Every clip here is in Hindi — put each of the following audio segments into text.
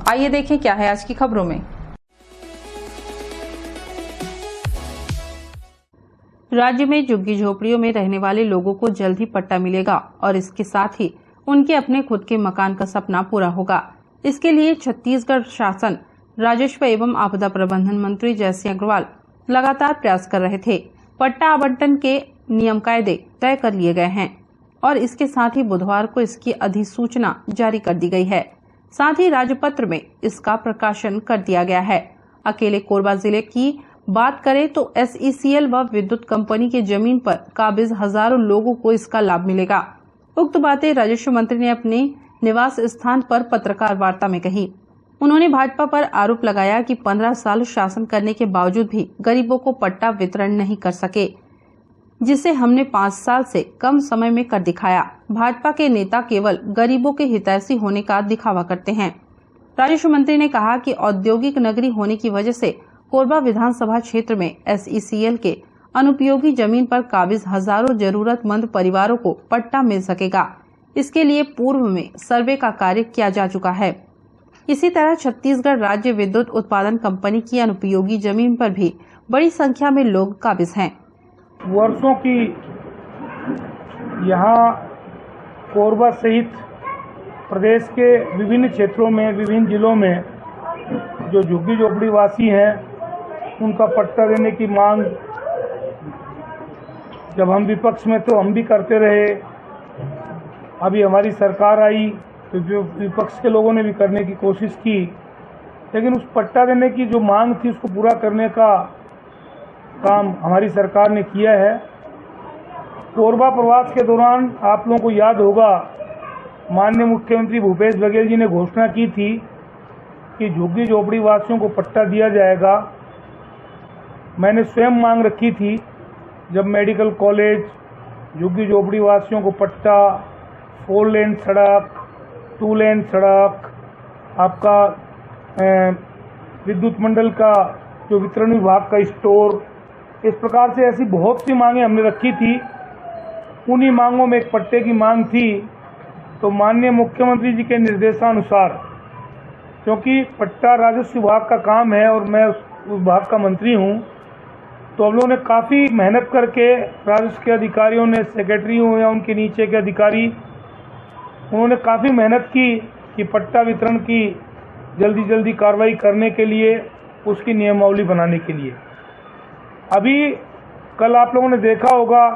आइए देखें क्या है आज की खबरों में। राज्य में झुग्गी झोपड़ियों में रहने वाले लोगों को जल्द ही पट्टा मिलेगा और इसके साथ ही उनके अपने खुद के मकान का सपना पूरा होगा। इसके लिए छत्तीसगढ़ शासन राजस्व एवं आपदा प्रबंधन मंत्री जयसिंह अग्रवाल लगातार प्रयास कर रहे थे। पट्टा आवंटन के नियम कायदे तय कर लिए गए हैं और इसके साथ ही बुधवार को इसकी अधिसूचना जारी कर दी गई है। साथ ही राजपत्र में इसका प्रकाशन कर दिया गया है। अकेले कोरबा जिले की बात करें तो SECL व विद्युत कंपनी की जमीन पर काबिज हजारों लोगों को इसका लाभ मिलेगा। उक्त बातें राजस्व मंत्री ने अपने निवास स्थान पर पत्रकार वार्ता में कही। उन्होंने भाजपा पर आरोप लगाया कि 15 साल शासन करने के बावजूद भी गरीबों को पट्टा वितरण नहीं कर सके, जिसे हमने 5 साल से कम समय में कर दिखाया। भाजपा के नेता केवल गरीबों के हितैषी होने का दिखावा करते हैं। राजस्व मंत्री ने कहा कि औद्योगिक नगरी होने की वजह से कोरबा विधानसभा क्षेत्र में SECL के अनुपयोगी जमीन पर काबिज हजारों जरूरतमंद परिवारों को पट्टा मिल सकेगा। इसके लिए पूर्व में सर्वे का कार्य किया जा चुका है। इसी तरह छत्तीसगढ़ राज्य विद्युत उत्पादन कंपनी की अनुपयोगी जमीन पर भी बड़ी संख्या में लोग काबिज हैं। वर्षों की यहाँ कोरबा सहित प्रदेश के विभिन्न क्षेत्रों में, विभिन्न जिलों में जो झुग्गी झोपड़ी वासी हैं उनका पट्टा देने की मांग जब हम विपक्ष में तो हम भी करते रहे। अभी हमारी सरकार आई तो जो विपक्ष के लोगों ने भी करने की कोशिश की, लेकिन उस पट्टा देने की जो मांग थी उसको पूरा करने का काम हमारी सरकार ने किया है। कोरबा प्रवास के दौरान आप लोगों को याद होगा, माननीय मुख्यमंत्री भूपेश बघेल जी ने घोषणा की थी कि झुग्गी झोपड़ी वासियों को पट्टा दिया जाएगा। मैंने स्वयं मांग रखी थी, जब मेडिकल कॉलेज, झुग्गी झोपड़ी वासियों को पट्टा, 4 लेन सड़क, 2 लेन सड़क, आपका विद्युत मंडल का जो वितरण विभाग का स्टोर, इस प्रकार से ऐसी बहुत सी मांगें हमने रखी थी। उन्हीं मांगों में एक पट्टे की मांग थी। तो माननीय मुख्यमंत्री जी के निर्देशानुसार, क्योंकि पट्टा राजस्व विभाग का काम है और मैं उस विभाग का मंत्री हूं, तो हम लोगों ने काफ़ी मेहनत करके राजस्व के अधिकारियों ने, सेक्रेटरी हो या उनके नीचे के अधिकारी, उन्होंने काफ़ी मेहनत की कि पट्टा वितरण की जल्दी जल्दी कार्रवाई करने के लिए, उसकी नियमावली बनाने के लिए। अभी कल आप लोगों ने देखा होगा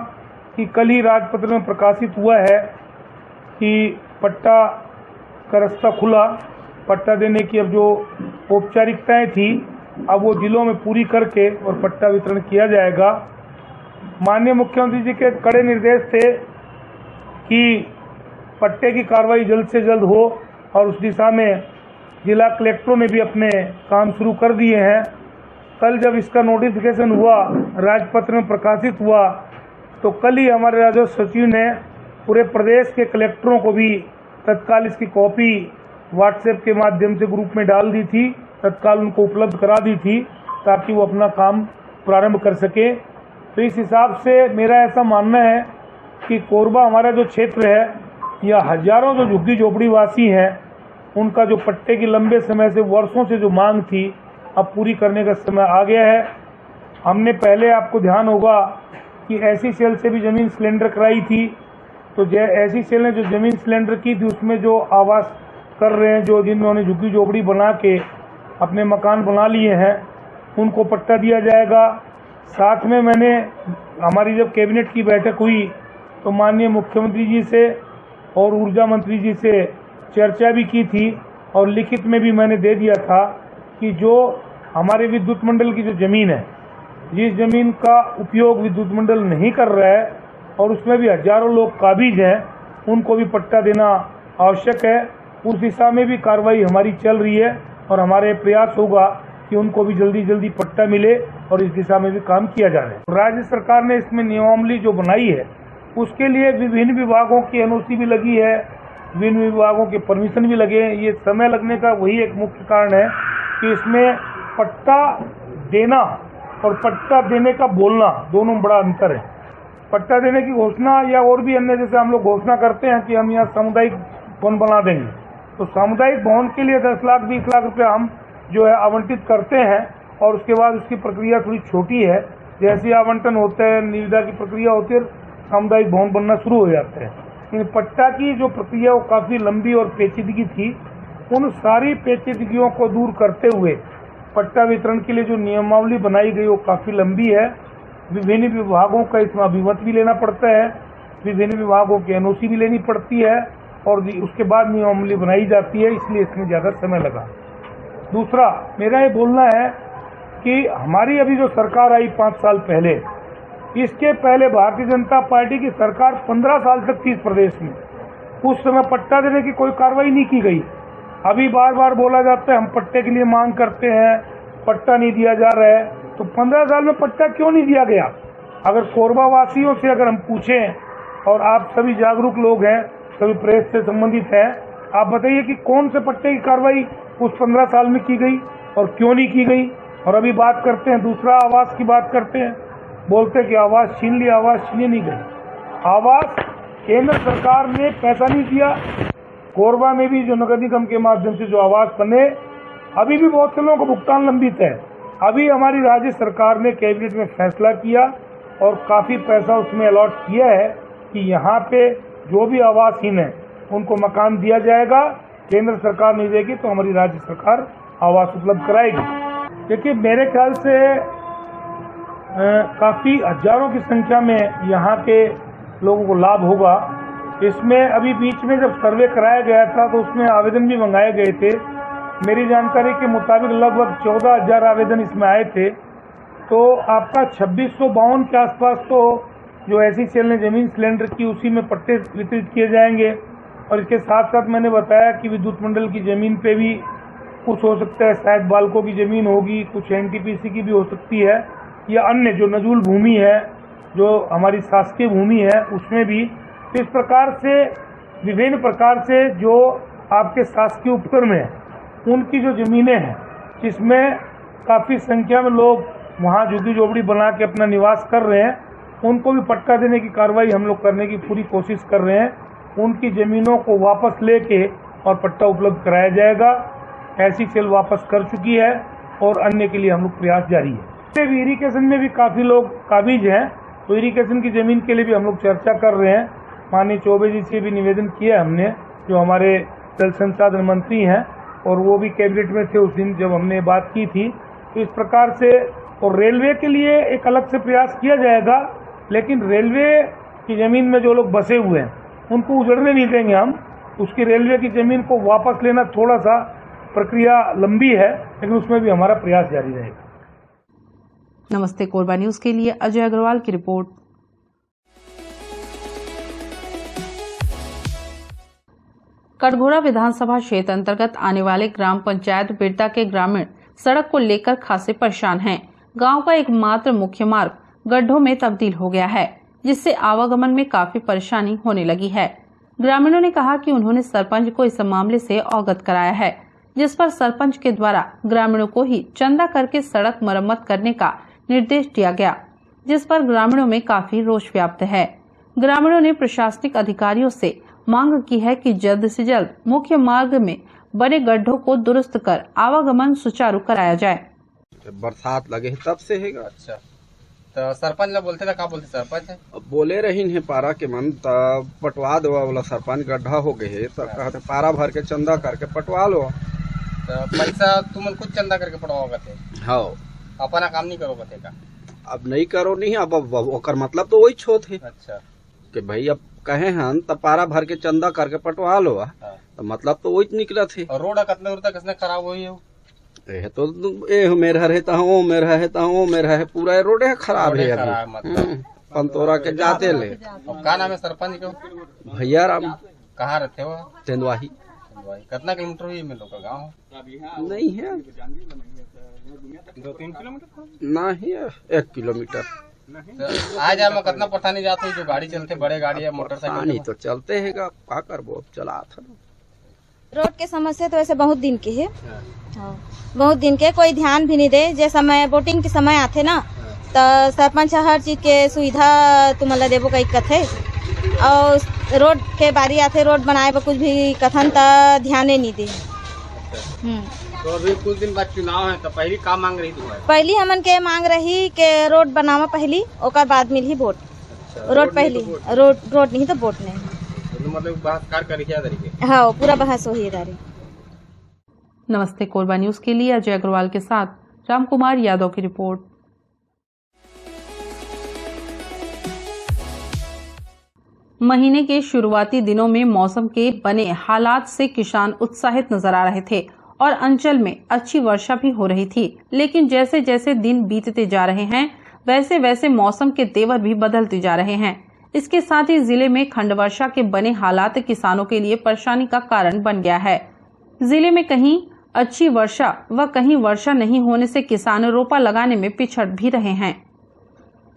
कि कल ही राजपत्र में प्रकाशित हुआ है कि पट्टा का रास्ता खुला। पट्टा देने की अब जो औपचारिकताएं थी, अब वो जिलों में पूरी करके और पट्टा वितरण किया जाएगा। माननीय मुख्यमंत्री जी के कड़े निर्देश थे कि पट्टे की कार्रवाई जल्द से जल्द हो और उस दिशा में जिला कलेक्टरों ने भी अपने काम शुरू कर दिए हैं। कल जब इसका नोटिफिकेशन हुआ, राजपत्र में प्रकाशित हुआ, तो कल ही हमारे राजस्व सचिव ने पूरे प्रदेश के कलेक्टरों को भी तत्काल इसकी कॉपी व्हाट्सएप के माध्यम से ग्रुप में डाल दी थी, तत्काल उनको उपलब्ध करा दी थी ताकि वो अपना काम प्रारंभ कर सके। तो इस हिसाब से मेरा ऐसा मानना है कि कोरबा हमारा जो क्षेत्र है, या हजारों जो झुग्गी झोपड़ी वासी हैं, उनका जो पट्टे की लंबे समय से, वर्षों से जो मांग थी, अब पूरी करने का समय आ गया है। हमने पहले, आपको ध्यान होगा कि SECL से भी ज़मीन सिलेंडर कराई थी। तो SECL ने जो ज़मीन सिलेंडर की थी उसमें जो आवास कर रहे हैं, जो जिन्होंने झुग्गी झोपड़ी बना के अपने मकान बना लिए हैं, उनको पट्टा दिया जाएगा। साथ में मैंने, हमारी जब कैबिनेट की बैठक हुई तो माननीय मुख्यमंत्री जी से और ऊर्जा मंत्री जी से चर्चा भी की थी और लिखित में भी मैंने दे दिया था कि जो हमारे विद्युत मंडल की जो ज़मीन है, जिस ज़मीन का उपयोग विद्युत मंडल नहीं कर रहा है और उसमें भी हजारों लोग काबिज हैं, उनको भी पट्टा देना आवश्यक है। उस दिशा में भी कार्रवाई हमारी चल रही है और हमारे प्रयास होगा कि उनको भी जल्दी जल्दी पट्टा मिले और इस दिशा में भी काम किया जा रहा है। राज्य सरकार ने इसमें नियमावली जो बनाई है, उसके लिए विभिन्न विभागों की NOC भी लगी है, विभिन्न विभागों के परमिशन भी लगे हैं। ये समय लगने का वही एक मुख्य कारण है कि इसमें पट्टा देना और पट्टा देने का बोलना, दोनों में बड़ा अंतर है। पट्टा देने की घोषणा या और भी अन्य, जैसे हम लोग घोषणा करते हैं कि हम यहाँ सामुदायिक वन बना देंगे, तो सामुदायिक भवन के लिए 10 लाख 20 लाख रुपया हम जो है आवंटित करते हैं और उसके बाद उसकी प्रक्रिया थोड़ी छोटी है। जैसे आवंटन होता है, निविदा की प्रक्रिया होती है, सामुदायिक भवन बनना शुरू हो जाते हैं। लेकिन पट्टा की जो प्रक्रिया वो काफ़ी लंबी और पेचीदगी थी, उन सारी पेचीदगियों को दूर करते हुए पट्टा वितरण के लिए जो नियमावली बनाई गई वो काफ़ी लंबी है। विभिन्न विभागों का इसमें अभिमत भी लेना पड़ता है, विभिन्न विभागों की एनओसी भी लेनी पड़ती है और उसके बाद नियमावली बनाई जाती है, इसलिए इसमें ज़्यादा समय लगा। दूसरा मेरा ये बोलना है कि हमारी अभी जो सरकार आई 5 साल पहले, इसके पहले भारतीय जनता पार्टी की सरकार 15 साल तक थी इस प्रदेश में। उस समय पट्टा देने की कोई कार्रवाई नहीं की गई। अभी बार बार बोला जाता है हम पट्टे के लिए मांग करते हैं, पट्टा नहीं दिया जा रहा है। तो 15 साल में पट्टा क्यों नहीं दिया गया? अगर कोरबा वासियों से अगर हम पूछें, और आप सभी जागरूक लोग हैं, सभी प्रेस से संबंधित हैं, आप बताइए कि कौन से पट्टे की कार्रवाई उस 15 साल में की गई और क्यों नहीं की गई? और अभी बात करते हैं दूसरा आवास की बात करते हैं, बोलते हैं कि आवास छीन लिया, आवास छीने नहीं गई। आवास केंद्र सरकार ने पैसा नहीं दिया। कोरबा में भी जो नगर निगम के माध्यम से जो आवास बने, अभी भी बहुत से लोगों को भुगतान लंबित है। अभी हमारी राज्य सरकार ने कैबिनेट में फैसला किया और काफ़ी पैसा उसमें अलॉट किया है कि यहाँ पे जो भी आवासहीन है उनको मकान दिया जाएगा। केंद्र सरकार नहीं देगी तो हमारी राज्य सरकार आवास उपलब्ध कराएगी। देखिए, मेरे ख्याल से काफ़ी हजारों की संख्या में यहाँ के लोगों को लाभ होगा। इसमें अभी बीच में जब सर्वे कराया गया था तो उसमें आवेदन भी मंगाए गए थे। मेरी जानकारी के मुताबिक लगभग 14,000 आवेदन इसमें आए थे। तो आपका 2652 के आसपास तो जो ऐसी सेल ने जमीन सिलेंडर की, उसी में पट्टे वितरित किए जाएंगे। और इसके साथ साथ मैंने बताया कि विद्युत मंडल की ज़मीन पे भी कुछ हो सकता है, शायद बालकों की ज़मीन होगी, कुछ एनटीपीसी की भी हो सकती है, या अन्य जो नजूल भूमि है, जो हमारी शासकीय भूमि है, उसमें भी। इस प्रकार से विभिन्न प्रकार से जो आपके शासकीय उपक्रम हैं, उनकी जो ज़मीनें हैं, जिसमें काफ़ी संख्या में लोग वहाँ झुग्गी झोपड़ी बना के अपना निवास कर रहे हैं, उनको भी पट्टा देने की कार्रवाई हम लोग करने की पूरी कोशिश कर रहे हैं। उनकी ज़मीनों को वापस लेके और पट्टा उपलब्ध कराया जाएगा। ऐसी सेल वापस कर चुकी है और अन्य के लिए हम लोग प्रयास जारी है। इरिगेशन में भी काफ़ी लोग काबिज हैं, तो इरिगेशन की ज़मीन के लिए भी हम लोग चर्चा कर रहे हैं। माननीय चौबे जी से भी निवेदन किया हमने, जो हमारे जल संसाधन मंत्री हैं, और वो भी कैबिनेट में थे उस दिन जब हमने बात की थी। तो इस प्रकार से, और रेलवे के लिए एक अलग से प्रयास किया जाएगा, लेकिन रेलवे की ज़मीन में जो लोग बसे हुए हैं उनको उजड़ने नहीं देंगे हम। उसकी रेलवे की ज़मीन को वापस लेना थोड़ा सा प्रक्रिया लंबी है, लेकिन उसमें भी हमारा प्रयास जारी रहेगा। नमस्ते कोरबा न्यूज़ के लिए अजय अग्रवाल की रिपोर्ट। कटघोरा विधानसभा क्षेत्र अंतर्गत आने वाले ग्राम पंचायत बिरता के ग्रामीण सड़क को लेकर खासे परेशान हैं। गांव का एकमात्र मुख्य मार्ग गड्ढों में तब्दील हो गया है, जिससे आवागमन में काफी परेशानी होने लगी है। ग्रामीणों ने कहा कि उन्होंने सरपंच को इस मामले से अवगत कराया है, जिस पर सरपंच के द्वारा ग्रामीणों को ही चंदा करके सड़क मरम्मत करने का निर्देश दिया गया, जिस पर ग्रामीणों में काफी रोष व्याप्त है। ग्रामीणों ने प्रशासनिक अधिकारियों से मांग की है कि जल्द से जल्द मुख्य मार्ग में बने गड्ढों को दुरुस्त कर आवागमन सुचारू कराया जाए। बरसात लगे तब से है। अच्छा, तो सरपंच ने बोलते का बोलते सरपंच अब बोले रही है पारा के मन तब पटवा दो बोला सरपंच गड्ढा हो गए तो कहते पारा भर के चंदा करके पटवा लो। तो पैसा तुम कुछ चंदा करके पटवाओगे थे? हाँ, अपना काम नहीं करोगे थे का? अब नहीं करो नहीं, अब ओकर मतलब तो वही छो थे। अच्छा, कि भाई अब कहे हन तब पारा भर के चंदा करके पटवा लो। तो मतलब तो वही निकला थे। और रोड कितने दूर तक किसने खराब हुई है? तो मेरा रहता हूँ, मेरा रहता हूँ, मेरा है पूरा रोड है खराब है अभी। मतलब पंतोरा के जाते ले। क्या नाम है सरपंच को? भैया राम। कहाँ रहते हो? तेंदुआही। कितना किलोमीटर हुई में लोग का गाँव? नहीं है, 2-3 किलोमीटर नहीं है, 1 किलोमीटर। तो आ जा मैं कितना परेशानी जाते है, जो गाड़ी चलते बड़े गाड़ी है मोटरसाइकिल नहीं तो चलते है का करबो, चला था। रोड के समस्या तो वैसे बहुत दिन की है। हाँ, बहुत दिन के कोई ध्यान भी नहीं दे। जे समय वोटिंग के समय आते ना, तो सरपंच हर चीज के सुविधा तुम्हारा देवो का दिक्कत है। और रोड के बारी आथे रोड बनाए पर कुछ भी कथन त ध्यान नहीं दे। तो अभी कुछ दिन बाद चुनाव है तो पहली का मांग रही तुम्हारी? पहली हमन के मांग रही के रोड बनावा पहली ओकर बाद मिली वोट। रोड पहली रोड नहीं तो वोट नहीं। तो मतलब बहिष्कार करी क्या तरीके? हाँ पूरा बहस हो ही दारी। नमस्ते कोरबा न्यूज के लिए अजय अग्रवाल के साथ रामकुमार यादव की रिपोर्ट। महीने के शुरुआती दिनों में मौसम के बने हालात से किसान उत्साहित नजर आ रहे थे और अंचल में अच्छी वर्षा भी हो रही थी, लेकिन जैसे जैसे दिन बीतते जा रहे हैं वैसे वैसे मौसम के तेवर भी बदलते जा रहे हैं। इसके साथ ही जिले में खंड वर्षा के बने हालात किसानों के लिए परेशानी का कारण बन गया है। जिले में कहीं अच्छी वर्षा व कहीं वर्षा नहीं होने से किसान रोपा लगाने में पिछड़ भी रहे हैं।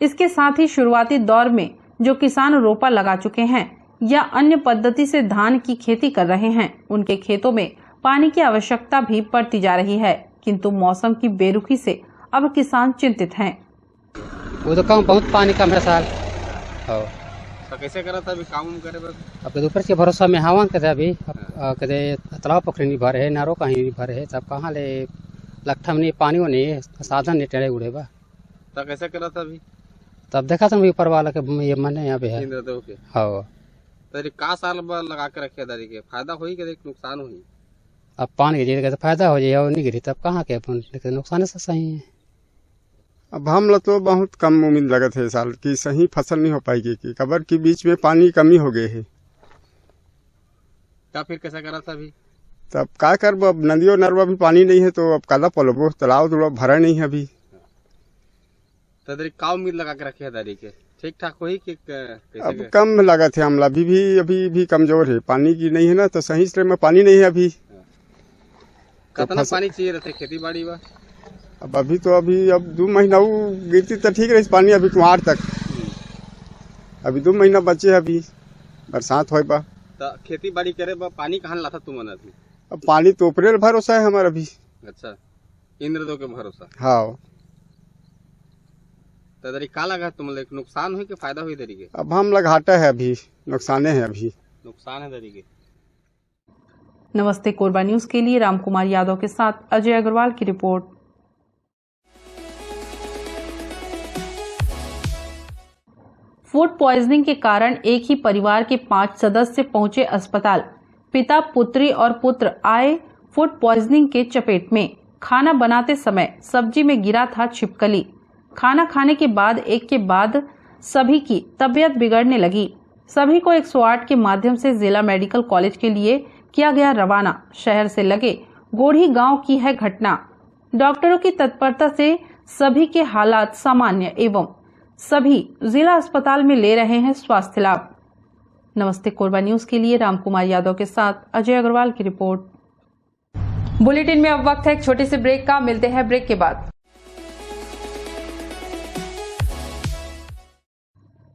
इसके साथ ही शुरुआती दौर में जो किसान रोपा लगा चुके हैं या अन्य पद्धति से धान की खेती कर रहे हैं, उनके खेतों में पानी की आवश्यकता भी बढ़ती जा रही है, किंतु मौसम की बेरुखी से अब किसान चिंतित हैं। वो तो कम बहुत पानी कम है साल। तो कैसे करा था अभी काम करे बस? अब तो ऊपर के भरोसा में हवा कहते अभी कहते तालाब पोखरी नहीं भरे है, नारो कहीं नहीं भरे है, तब कहाँ ले लट्ठा में नहीं पानी हो नहीं साधन नहीं टेढ़े उड़े बा। तो कैसे करा था अभी? तब देखा था ऊपर वाला के ये मने यहाँ पे है। हाँ तो का साल लगा के रखे दारी के फायदा हुई के नुकसान हुई? अब पानी गिरी तो फायदा हो जाए और नहीं गिरी तब कहाँ के नुकसान से सही है। अब हम लोग तो बहुत कम उम्मीद लगत है साल की सही फसल नहीं हो पाएगी कि कबर के बीच में पानी कमी हो गए है। क्या फिर कैसा करा था अभी? तब क्या कर अब नदियों नरवा भी पानी नहीं है तो अब काला पलोबो तालाब तो भरा नहीं है अभी। तो दारी का उम्मीद लगा के रखे दारी के ठीक ठाक हुई कि कैसे? अब कम लागत है हमला अभी भी कमजोर है, पानी की नहीं है ना तो सही से में पानी नहीं है अभी। कितना पानी चाहिए रहते खेती बाड़ी में? अब अभी 2 महीना गिरती तो ठीक रही पानी, अभी कुमार तक अभी 2 महीना बचे अभी बरसात हो बा। तो खेती बाड़ी करे बा पानी कहाँ लाता तुम अभी? अब पानी तो अप्रैल भरोसा है हमारा अभी। अच्छा इंद्रदेव के भरोसा। हाँ तो दारी का लगा तुम लोग नुकसान हुई कि फायदा हुई दारी के? अब हम लोग घाटा है अभी, नुकसान है अभी। नुकसान है दारी के। नमस्ते कोरबा न्यूज के लिए रामकुमार यादव के साथ अजय अग्रवाल की रिपोर्ट। फूड पॉइजनिंग के कारण एक ही परिवार के 5 सदस्य पहुंचे अस्पताल। पिता, पुत्री और पुत्र आए फूड पॉइजनिंग के चपेट में। खाना बनाते समय सब्जी में गिरा था छिपकली। खाना खाने के बाद एक के बाद सभी की तबीयत बिगड़ने लगी। सभी को 108 के माध्यम से जिला मेडिकल कॉलेज के लिए किया गया रवाना। शहर से लगे गोढ़ी गांव की है घटना। डॉक्टरों की तत्परता से सभी के हालात सामान्य एवं सभी जिला अस्पताल में ले रहे हैं स्वास्थ्य लाभ। नमस्ते कोरबा न्यूज के लिए रामकुमार यादव के साथ अजय अग्रवाल की रिपोर्ट। बुलेटिन में अब वक्त है एक छोटे से ब्रेक का, मिलते हैं ब्रेक के बाद।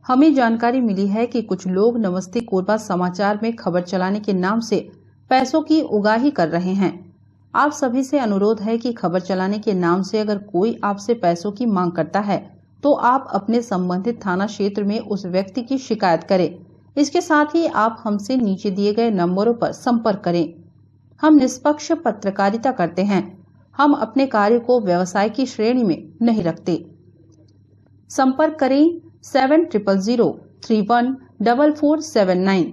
हमें जानकारी मिली है कि कुछ लोग नमस्ते कोरबा समाचार में खबर चलाने के नाम से पैसों की उगाही कर रहे हैं। आप सभी से अनुरोध है कि खबर चलाने के नाम से अगर कोई आपसे पैसों की मांग करता है तो आप अपने संबंधित थाना क्षेत्र में उस व्यक्ति की शिकायत करें। इसके साथ ही आप हमसे नीचे दिए गए नंबरों पर संपर्क करें। हम निष्पक्ष पत्रकारिता करते हैं। हम अपने कार्य को व्यवसाय की श्रेणी में नहीं रखते। संपर्क करें 7000314479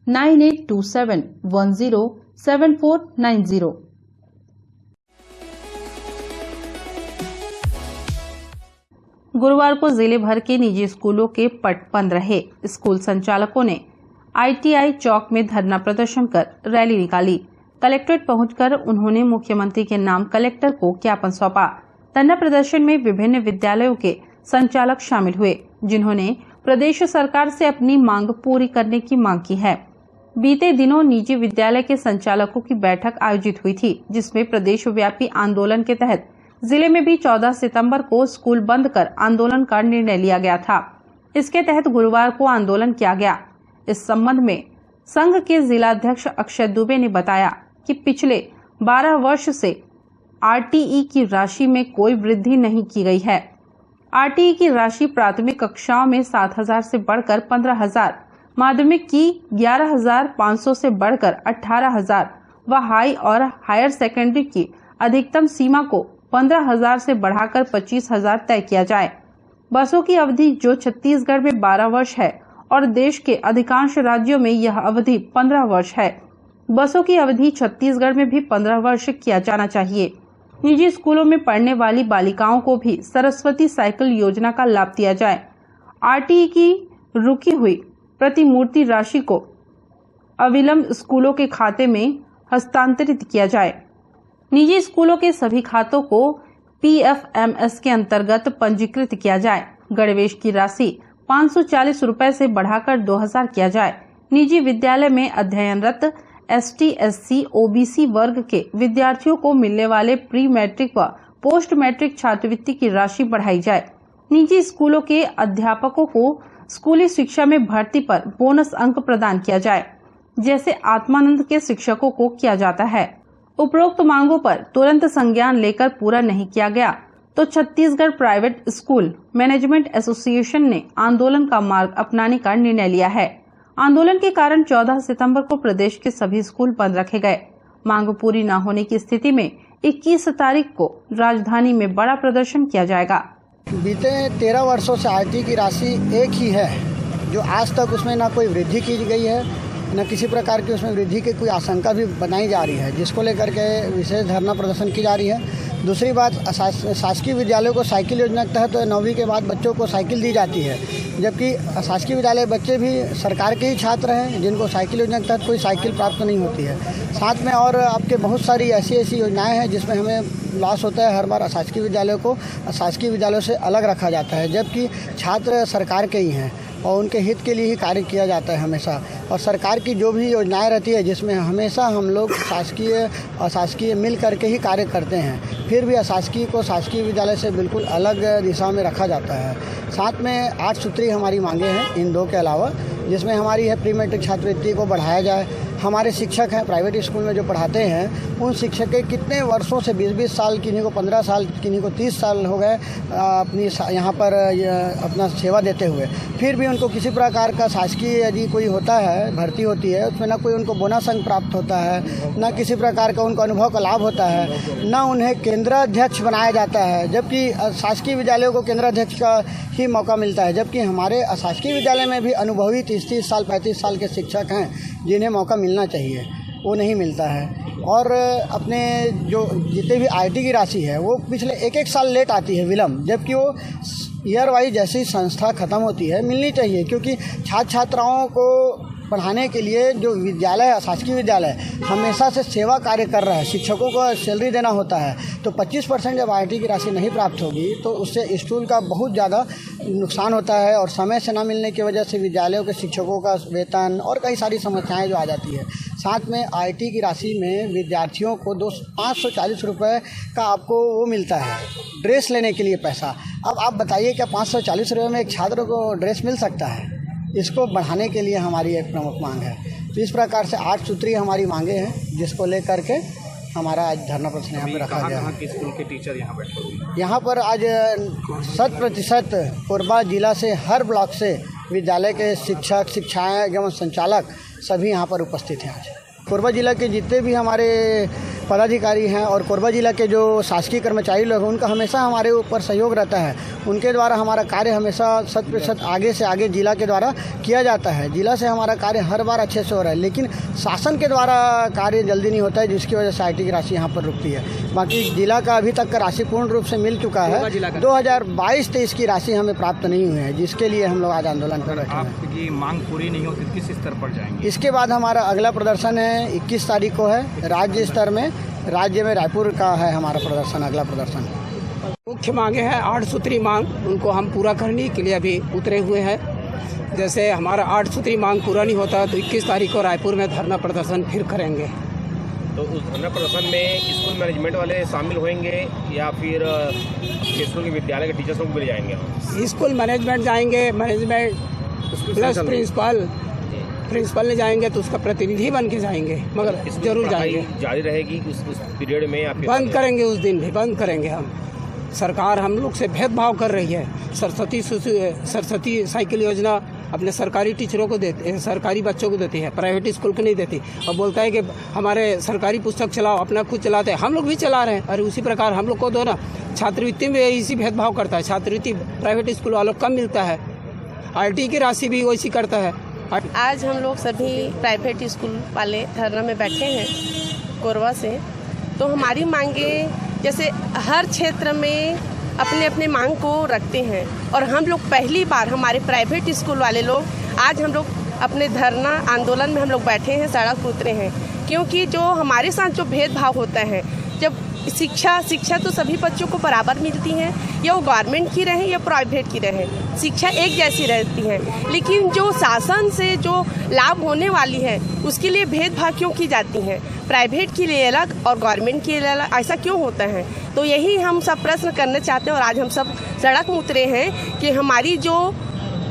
9827107490। गुरुवार को जिले भर के निजी स्कूलों के पट बंद रहे। स्कूल संचालकों ने ITI चौक में धरना प्रदर्शन कर रैली निकाली। कलेक्ट्रेट पहुंचकर उन्होंने मुख्यमंत्री के नाम कलेक्टर को ज्ञापन सौंपा। धरना प्रदर्शन में विभिन्न विद्यालयों के संचालक शामिल हुए, जिन्होंने प्रदेश सरकार से अपनी मांग पूरी करने की मांग की है। बीते दिनों निजी विद्यालय के संचालकों की बैठक आयोजित हुई थी, जिसमें प्रदेश व्यापी आंदोलन के तहत जिले में भी 14 सितंबर को स्कूल बंद कर आंदोलन का निर्णय लिया गया था। इसके तहत गुरुवार को आंदोलन किया गया। इस संबंध में संघ के जिलाध्यक्ष अक्षय दुबे ने बताया कि पिछले 12 वर्ष से RTE की राशि में कोई वृद्धि नहीं की गई है। आरटीई की राशि प्राथमिक कक्षाओं में 7,000 से बढ़कर 15,000, माध्यमिक की 11,500 से बढ़कर 18,000 व हाई और हायर सेकेंडरी की अधिकतम सीमा को 15,000 से बढ़ाकर 25,000 तय किया जाए। बसों की अवधि जो छत्तीसगढ़ में 12 वर्ष है और देश के अधिकांश राज्यों में यह अवधि 15 वर्ष है, बसों की अवधि छत्तीसगढ़ में भी 15 वर्ष किया जाना चाहिए। निजी स्कूलों में पढ़ने वाली बालिकाओं को भी सरस्वती साइकिल योजना का लाभ दिया जाए। आरटीई की रुकी हुई प्रतिमूर्ति राशि को अविलंब स्कूलों के खाते में हस्तांतरित किया जाए। निजी स्कूलों के सभी खातों को PFMS के अंतर्गत पंजीकृत किया जाए। गणवेश की राशि 540 रुपए से बढ़ाकर 2,000 किया जाए। निजी विद्यालय में अध्ययनरत ST, SC, OBC वर्ग के विद्यार्थियों को मिलने वाले प्री मैट्रिक व पोस्ट मैट्रिक छात्रवृत्ति की राशि बढ़ाई जाए। निजी स्कूलों के अध्यापकों को स्कूली शिक्षा में भर्ती पर बोनस अंक प्रदान किया जाए, जैसे आत्मानंद के शिक्षकों को किया जाता है। उपरोक्त मांगों पर तुरंत संज्ञान लेकर पूरा नहीं किया गया तो Chhattisgarh private school management association ने आंदोलन का मार्ग अपनाने का निर्णय लिया है। आंदोलन के कारण 14 सितंबर को प्रदेश के सभी स्कूल बंद रखे गए। मांग पूरी न होने की स्थिति में 21 तारीख को राजधानी में बड़ा प्रदर्शन किया जाएगा। बीते 13 वर्षों से आरटीई की राशि एक ही है, जो आज तक उसमें न कोई वृद्धि की गई है, न किसी प्रकार की उसमें वृद्धि की कोई आशंका भी बनाई जा रही है, जिसको लेकर के विशेष धरना प्रदर्शन की जा रही है। दूसरी बात, शासकीय विद्यालयों को साइकिल योजना के तहत 9वीं के बाद बच्चों को साइकिल दी जाती है, जबकि शासकीय विद्यालय बच्चे भी सरकार के ही छात्र हैं जिनको साइकिल योजना के तहत कोई साइकिल प्राप्त नहीं होती है। साथ में और आपके बहुत सारी ऐसी योजनाएं हैं जिसमें हमें लॉस होता है। हर बार शासकीय विद्यालयों को शासकीय विद्यालयों से अलग रखा जाता है, जबकि छात्र सरकार के ही हैं और उनके हित के लिए ही कार्य किया जाता है हमेशा। और सरकार की जो भी योजनाएं रहती है जिसमें हमेशा हम लोग शासकीय अशासकीय मिल करके ही कार्य करते हैं, फिर भी अशासकीय को शासकीय विद्यालय से बिल्कुल अलग दिशा में रखा जाता है। साथ में 8 सूत्री हमारी मांगे हैं इन दो के अलावा, जिसमें हमारी है प्री मैट्रिक छात्रवृत्ति को बढ़ाया जाए। हमारे शिक्षक हैं प्राइवेट स्कूल में जो पढ़ाते हैं, उन शिक्षक के कितने वर्षों से 20-20 साल, किन्हीं को 15 साल, किन्हीं को 30 साल हो गए अपनी यहाँ पर अपना सेवा देते हुए, फिर भी उनको किसी प्रकार का शासकीय यदि कोई होता है भर्ती होती है उसमें ना कोई उनको बोनस अंक प्राप्त होता है, ना किसी प्रकार का उनको अनुभव का लाभ होता है, ना उन्हें केंद्राध्यक्ष बनाया जाता है, जबकि शासकीय विद्यालयों को केंद्राध्यक्ष का ही मौका मिलता है। जबकि हमारे शासकीय विद्यालय में भी अनुभवी 30-30 साल 35 साल के शिक्षक हैं जिन्हें मौका मिलना चाहिए, वो नहीं मिलता है। और अपने जो जितने भी आईटी की राशि है वो पिछले 1-1 साल लेट आती है विलम्ब, जबकि वो ईयर वाइज जैसी संस्था खत्म होती है मिलनी चाहिए, क्योंकि छात्र छात्राओं को पढ़ाने के लिए जो विद्यालय है शासकीय विद्यालय हमेशा से सेवा कार्य कर रहा है, शिक्षकों को सैलरी देना होता है, तो 25% जब आईटी की राशि नहीं प्राप्त होगी तो उससे स्कूल का बहुत ज़्यादा नुकसान होता है और समय से ना मिलने की वजह से विद्यालयों के शिक्षकों का वेतन और कई सारी समस्याएं जो आ जाती है। साथ में आईटी की राशि में विद्यार्थियों को 540 रुपये का आपको वो मिलता है ड्रेस लेने के लिए पैसा। अब आप बताइए क्या 540 रुपये में एक छात्र को ड्रेस मिल सकता है? इसको बढ़ाने के लिए हमारी एक प्रमुख मांग है। तो इस प्रकार से 8 सूत्री हमारी मांगे हैं, जिसको लेकर के हमारा आज धरना प्रदर्शन यहाँ पे रखा गया है। स्कूल के टीचर यहाँ बैठे हुए यहाँ पर आज 100% कोरबा जिला से हर ब्लॉक से विद्यालय के शिक्षक, शिक्षाएँ एवं संचालक सभी यहाँ पर उपस्थित हैं। आज कोरबा जिला के जितने भी हमारे पदाधिकारी हैं और कोरबा जिला के जो शासकीय कर्मचारी लोग हैं उनका हमेशा हमारे ऊपर सहयोग रहता है। उनके द्वारा हमारा कार्य हमेशा 100% आगे से आगे जिला के द्वारा किया जाता है। जिला से हमारा कार्य हर बार अच्छे से हो रहा है, लेकिन शासन के द्वारा कार्य जल्दी नहीं होता है, जिसकी वजह से आईटी की राशि यहाँ पर रुकती है। बाकी जिला का अभी तक का राशि पूर्ण रूप से मिल चुका है। 2022-23 की राशि हमें प्राप्त नहीं हुई है, जिसके लिए हम लोग आज आंदोलन कर रहे हैं। आपकी मांग पूरी नहीं होती किस स्तर पर जाएंगे? इसके बाद हमारा अगला प्रदर्शन है 21 तारीख को है राज्य स्तर में। राज्य में रायपुर का है हमारा प्रदर्शन, अगला प्रदर्शन। मुख्य मांगे हैं 8 सूत्री मांग, उनको हम पूरा करने के लिए अभी उतरे हुए हैं। जैसे हमारा 8 सूत्री मांग पूरा नहीं होता तो 21 तारीख को रायपुर में धरना प्रदर्शन फिर करेंगे। तो उस धरना प्रदर्शन में स्कूल मैनेजमेंट वाले शामिल होंगे या फिर स्कूल के विद्यालय के टीचर्स लोग भी जाएंगे? स्कूल मैनेजमेंट जाएंगे, मैनेजमेंट प्लस प्रिंसिपल ने जाएंगे तो उसका प्रतिनिधि बन के जाएंगे, मगर जरूर जाएंगे। जारी रहेगी उस पीरियड में या फिर बंद करेंगे? उस दिन भी बंद करेंगे हम। सरकार हम लोग से भेदभाव कर रही है। सरस्वती साइकिल योजना अपने सरकारी टीचरों को देते, सरकारी बच्चों को देती है, प्राइवेट स्कूल को नहीं देती, और बोलता है कि हमारे सरकारी पुस्तक चलाओ, अपना खुद चलाते हैं। हम लोग भी चला रहे हैं, और उसी प्रकार हम लोग को दो ना। छात्रवृत्ति में इसी भेदभाव करता है। छात्रवृत्ति प्राइवेट स्कूल वालों को कम मिलता है, RT की राशि भी वैसी करता है। आज हम लोग सभी प्राइवेट स्कूल वाले धरना में बैठे हैं कोरबा से। तो हमारी मांगे जैसे हर क्षेत्र में अपने अपने मांग को रखते हैं, और हम लोग पहली बार हमारे प्राइवेट स्कूल वाले लोग आज हम लोग अपने धरना आंदोलन में हम लोग बैठे हैं, सड़क उतरे हैं। क्योंकि जो हमारे साथ जो भेदभाव होता है, जब शिक्षा तो सभी बच्चों को बराबर मिलती है, या वो गवर्नमेंट की रहे या प्राइवेट की रहे, शिक्षा एक जैसी रहती है। लेकिन जो शासन से जो लाभ होने वाली है उसके लिए भेदभाव क्यों की जाती है? प्राइवेट के लिए अलग और गवर्नमेंट के लिए अलग, ऐसा क्यों होता है? तो यही हम सब प्रश्न करना चाहते हैं, और आज हम सब सड़क में उतरे हैं कि हमारी जो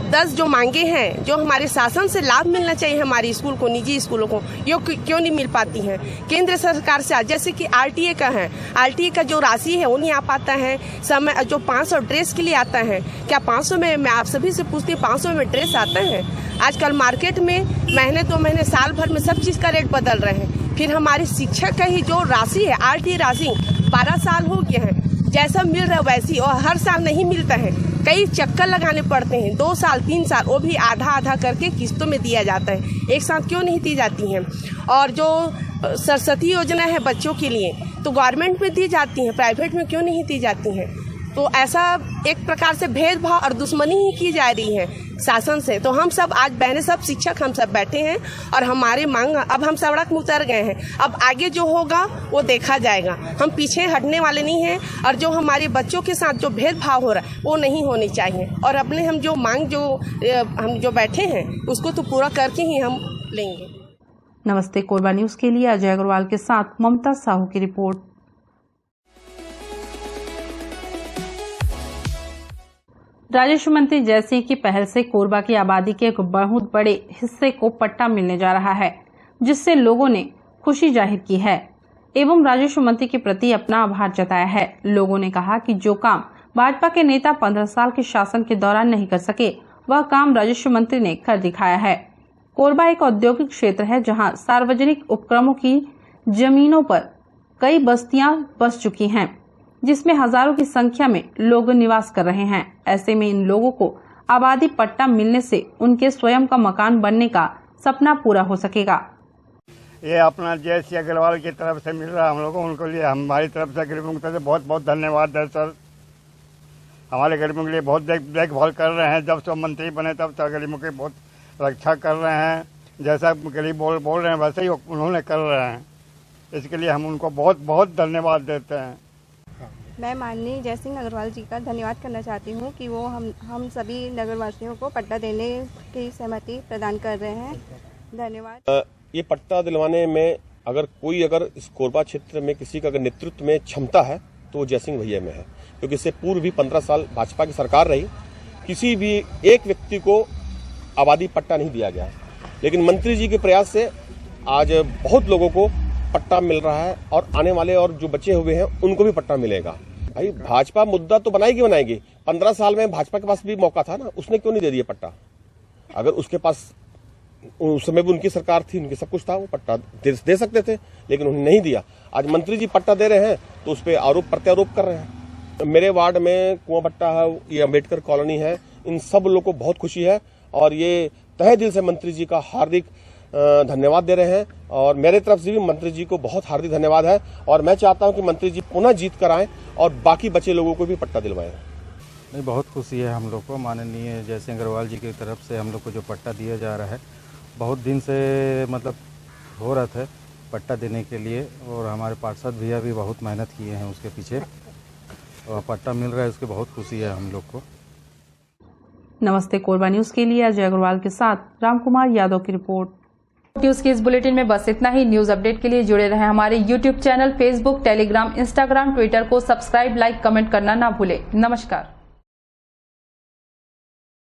10 जो मांगे हैं, जो हमारे शासन से लाभ मिलना चाहिए हमारी स्कूल को, निजी स्कूलों को, ये क्यों नहीं मिल पाती हैं? केंद्र सरकार से जैसे कि RTA का है, RTA का जो राशि है वो नहीं आ पाता है समय। जो 500 ड्रेस के लिए आता है, क्या 500 में, मैं आप सभी से पूछती हूँ, 500 में ड्रेस आता है? आजकल मार्केट में महीने 2 महीने साल भर में सब चीज़ का रेट बदल रहे हैं। फिर हमारी शिक्षा का ही जो राशि है, RTA राशि 12 साल हो गए हैं, जैसा मिल रहा है वैसी, और हर साल नहीं मिलता है, कई चक्कर लगाने पड़ते हैं, 2 साल 3 साल, वो भी आधा आधा करके किस्तों में दिया जाता है, एक साथ क्यों नहीं दी जाती हैं? और जो सरस्वती योजना है बच्चों के लिए, तो गवर्नमेंट में दी जाती हैं, प्राइवेट में क्यों नहीं दी जाती हैं? तो ऐसा एक प्रकार से भेदभाव और दुश्मनी ही की जा रही है शासन से। तो हम सब आज बहने सब शिक्षक हम सब बैठे हैं, और हमारे मांग, अब हम सड़क में उतर गए हैं, अब आगे जो होगा वो देखा जाएगा। हम पीछे हटने वाले नहीं हैं, और जो हमारे बच्चों के साथ जो भेदभाव हो रहा है वो नहीं होनी चाहिए। और अपने हम जो मांग हम जो बैठे हैं उसको तो पूरा करके ही हम लेंगे। नमस्ते कोरबा न्यूज के लिए अजय अग्रवाल के साथ ममता साहू की रिपोर्ट। राजस्व मंत्री जय सिंह की पहल से कोरबा की आबादी के एक बहुत बड़े हिस्से को पट्टा मिलने जा रहा है, जिससे लोगों ने खुशी जाहिर की है एवं राजस्व मंत्री के प्रति अपना आभार जताया है। लोगों ने कहा कि जो काम भाजपा के नेता 15 साल के शासन के दौरान नहीं कर सके, वह काम राजस्व मंत्री ने कर दिखाया है। कोरबा एक औद्योगिक क्षेत्र है, जहां सार्वजनिक उपक्रमों की जमीनों पर कई बस्तियां बस चुकी हैं, जिसमें हजारों की संख्या में लोग निवास कर रहे हैं। ऐसे में इन लोगों को आबादी पट्टा मिलने से उनके स्वयं का मकान बनने का सपना पूरा हो सकेगा। ये अपना जय सिंह अग्रवाल की तरफ से मिल रहा है हम लोगों को, उनके लिए हमारी तरफ से गरीबों की तरफ से बहुत बहुत धन्यवाद है सर। हमारे गरीबों के लिए बहुत देखभाल कर रहे हैं। जब से मंत्री बने तब से गरीबों की बहुत रक्षा कर रहे हैं। जैसा गरीब बोल रहे हैं वैसे ही उन्होंने कर रहे हैं। इसके लिए हम उनको बहुत बहुत धन्यवाद देते हैं। मैं माननीय जय सिंह अग्रवाल जी का धन्यवाद करना चाहती हूँ कि वो हम सभी नगरवासियों को पट्टा देने की सहमति प्रदान कर रहे हैं। धन्यवाद। ये पट्टा दिलवाने में अगर इस कोरबा क्षेत्र में किसी का अगर नेतृत्व में क्षमता है तो वो जय सिंह भैया में है, क्योंकि इससे पूर्व भी 15 साल भाजपा की सरकार रही, किसी भी एक व्यक्ति को आबादी पट्टा नहीं दिया गया। लेकिन मंत्री जी के प्रयास से आज बहुत लोगों को पट्टा मिल रहा है, और आने वाले और जो बचे हुए हैं उनको भी पट्टा मिलेगा। भाई भाजपा मुद्दा तो बनाएगी। 15 साल में भाजपा के पास भी मौका था ना, उसने क्यों नहीं दे दिया पट्टा? अगर उसके पास उस समय भी उनकी सरकार थी, उनके सब कुछ था, वो पट्टा दे सकते थे, लेकिन उन्होंने नहीं दिया। आज मंत्री जी पट्टा दे रहे हैं तो उस पर आरोप प्रत्यारोप कर रहे हैं। मेरे वार्ड में कुआं भट्टा है, ये अम्बेडकर कॉलोनी है, इन सब लोगों को बहुत खुशी है, और ये तहे दिल से मंत्री जी का हार्दिक धन्यवाद दे रहे हैं। और मेरे तरफ से भी मंत्री जी को बहुत हार्दिक धन्यवाद है, और मैं चाहता हूं कि मंत्री जी पुनः जीत कर आएं और बाकी बचे लोगों को भी पट्टा दिलवाएं। नहीं, बहुत खुशी है हम लोग को। माननीय जय सिंह अग्रवाल जी की तरफ से हम लोग को जो पट्टा दिया जा रहा है, बहुत दिन से मतलब हो रहा था पट्टा देने के लिए, और हमारे पार्षद भैया भी बहुत मेहनत किए हैं उसके पीछे, और पट्टा मिल रहा है, उसकी बहुत खुशी है हम लोग को। नमस्ते कोरबा न्यूज के लिए अजय अग्रवाल के साथ रामकुमार यादव की रिपोर्ट। न्यूज के इस बुलेटिन में बस इतना ही। न्यूज अपडेट के लिए जुड़े रहें हमारे YouTube channel, Facebook, Telegram, Instagram, Twitter को सब्सक्राइब, लाइक, कमेंट करना ना भूलें। नमस्कार।